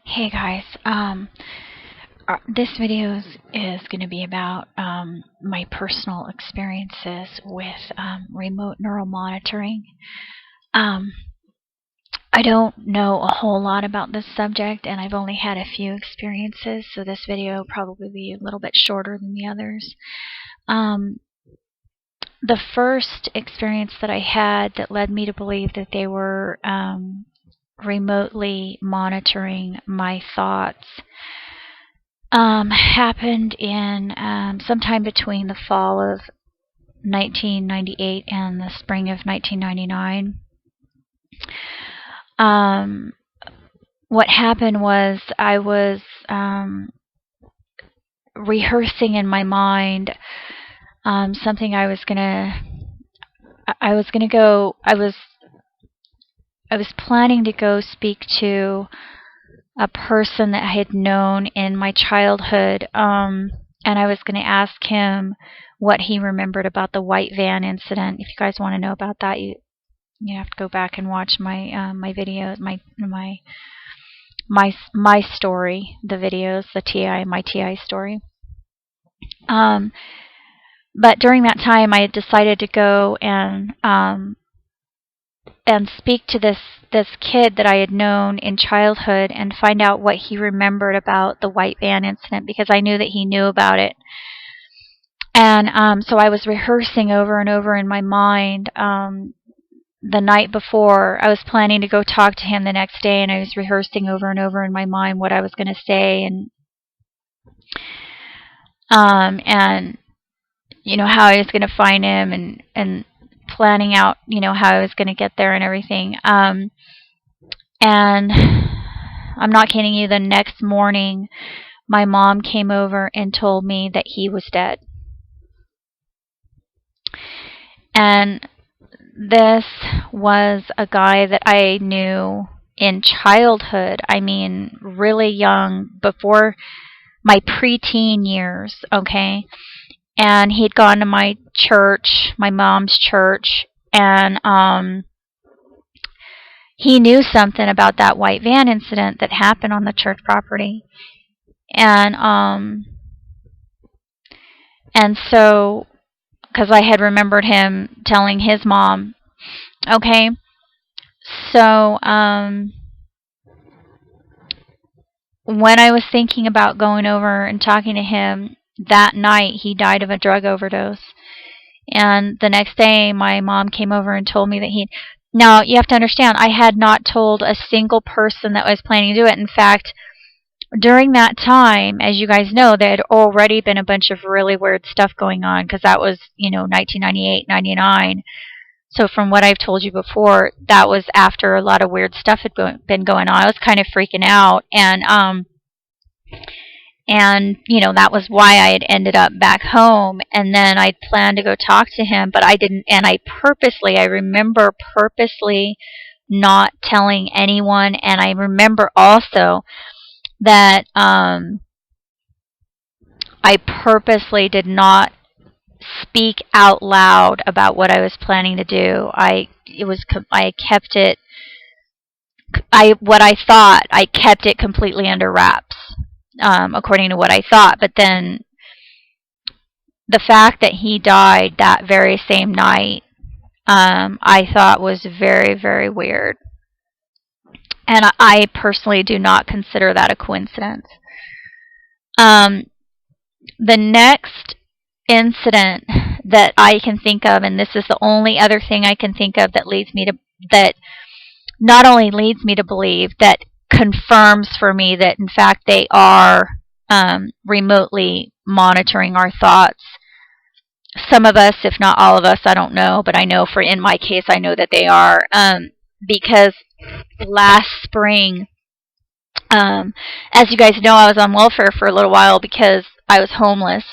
Hey guys, this video is going to be about my personal experiences with remote neural monitoring. Um, I don't know a whole lot about this subject, and I've only had a few experiences, so this video will probably be a little bit shorter than the others. The first experience that I had that led me to believe that they were remotely monitoring my thoughts happened in sometime between the fall of 1998 and the spring of 1999. What happened was I was rehearsing in my mind something I was planning to go speak to a person that I had known in my childhood, and I was going to ask him what he remembered about the white van incident. If you guys want to know about that, you have to go back and watch my my videos, my story, the videos, my TI story. But during that time, I had decided to go and speak to this kid that I had known in childhood and find out what he remembered about the white van incident, because I knew that he knew about it. And so I was rehearsing over and over in my mind. The night before, I was planning to go talk to him the next day, and I was rehearsing over and over in my mind what I was going to say, and you know, how I was going to find him, and planning out, you know, how I was going to get there and everything. And I'm not kidding you, the next morning my mom came over and told me that he was dead. And this was a guy that I knew in childhood. I mean, really young, before my preteen years, okay? And he'd gone to my church, my mom's church, and he knew something about that white van incident that happened on the church property. And so, because I had remembered him telling his mom, okay? So, when I was thinking about going over and talking to him, that night he died of a drug overdose. And the next day my mom came over and told me that now you have to understand, I had not told a single person that I was planning to do it. In fact, during that time, as you guys know, there had already been a bunch of really weird stuff going on, because that was, you know, 1998, 99. So from what I've told you before, that was after a lot of weird stuff had been going on. I was kind of freaking out, and you know, that was why I had ended up back home. And then I planned to go talk to him, but I didn't. And I remember purposely not telling anyone. And I remember also that I purposely did not speak out loud about what I was planning to do. I kept it. What I thought, I kept it completely under wraps. According to what I thought. But then the fact that he died that very same night, I thought was very, very weird. And I personally do not consider that a coincidence. The next incident that I can think of, and this is the only other thing I can think of that not only leads me to believe, that confirms for me that in fact they are remotely monitoring our thoughts. Some of us, if not all of us, I don't know, but I know in my case, I know that they are, because last spring, as you guys know, I was on welfare for a little while because I was homeless.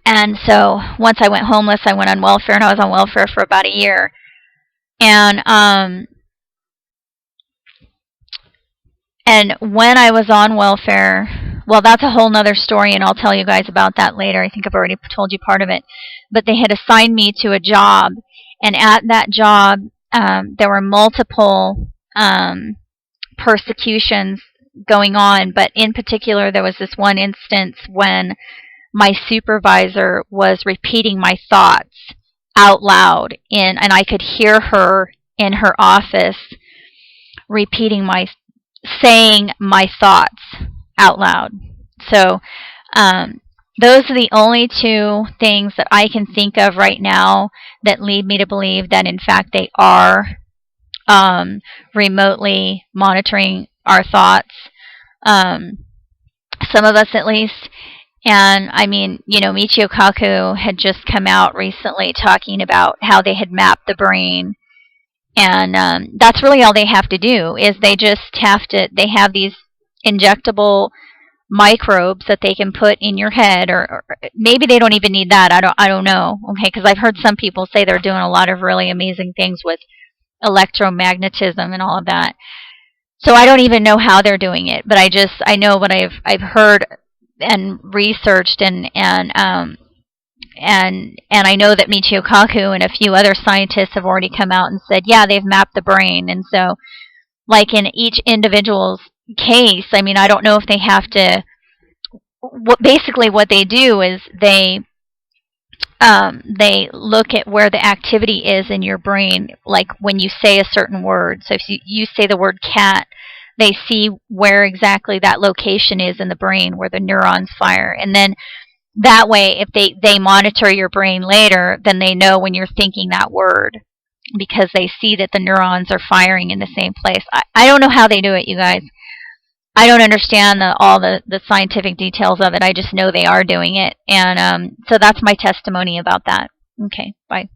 And so once I went homeless, I went on welfare, and I was on welfare for about a year. And when I was on welfare, well, that's a whole nother story, and I'll tell you guys about that later. I think I've already told you part of it. But they had assigned me to a job, and at that job, there were multiple persecutions going on, but in particular, there was this one instance when my supervisor was repeating my thoughts out loud and I could hear her in her office repeating saying my thoughts out loud. So those are the only two things that I can think of right now that lead me to believe that in fact they are remotely monitoring our thoughts. Some of us at least. And I mean, Michio Kaku had just come out recently talking about how they had mapped the brain. And that's really all they have to do is they have these injectable microbes that they can put in your head, or maybe they don't even need that. I don't know. Okay, because I've heard some people say they're doing a lot of really amazing things with electromagnetism and all of that. So I don't even know how they're doing it, but I know what I've heard and researched, and I know that Michio Kaku and a few other scientists have already come out and said, yeah, they've mapped the brain. And so, like in each individual's case, I mean, I don't know if they have to. Basically, what they do is they look at where the activity is in your brain, like when you say a certain word. So if you say the word cat, they see where exactly that location is in the brain where the neurons fire. And then that way, if they monitor your brain later, then they know when you're thinking that word because they see that the neurons are firing in the same place. I don't know how they do it, you guys. I don't understand all the scientific details of it. I just know they are doing it. And so that's my testimony about that. Okay, bye.